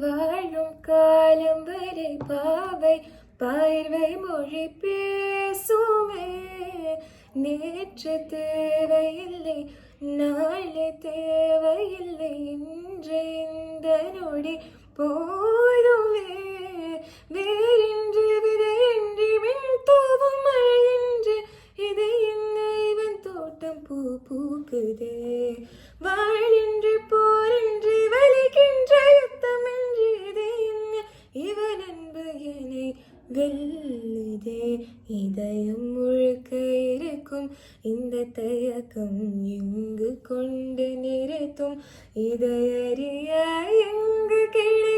வாழும் காலம் வரை பாவை பார்வை மொழி பேசுமே. நேற்று தேவையில்லை, நாளை தேவையில்லை, இன்று இந்த நொடி போதுமே. வேறின்றி விதையின்றி மின் தூவும் மழையின்றி இது என்ன இவன் தோட்டம் பூ பூக்குதே. வாழின்றி போரின்றி வலிக்கின்ற யுத்தமின்றி இது என்ன இவன் அன்பு என்னை வெல்லுதே. இதயம் முழுக்க இருக்கும் இந்த தயக்கம் எங்கு கொண்டு நிறுத்தும், இதையறிய எங்கு கிளை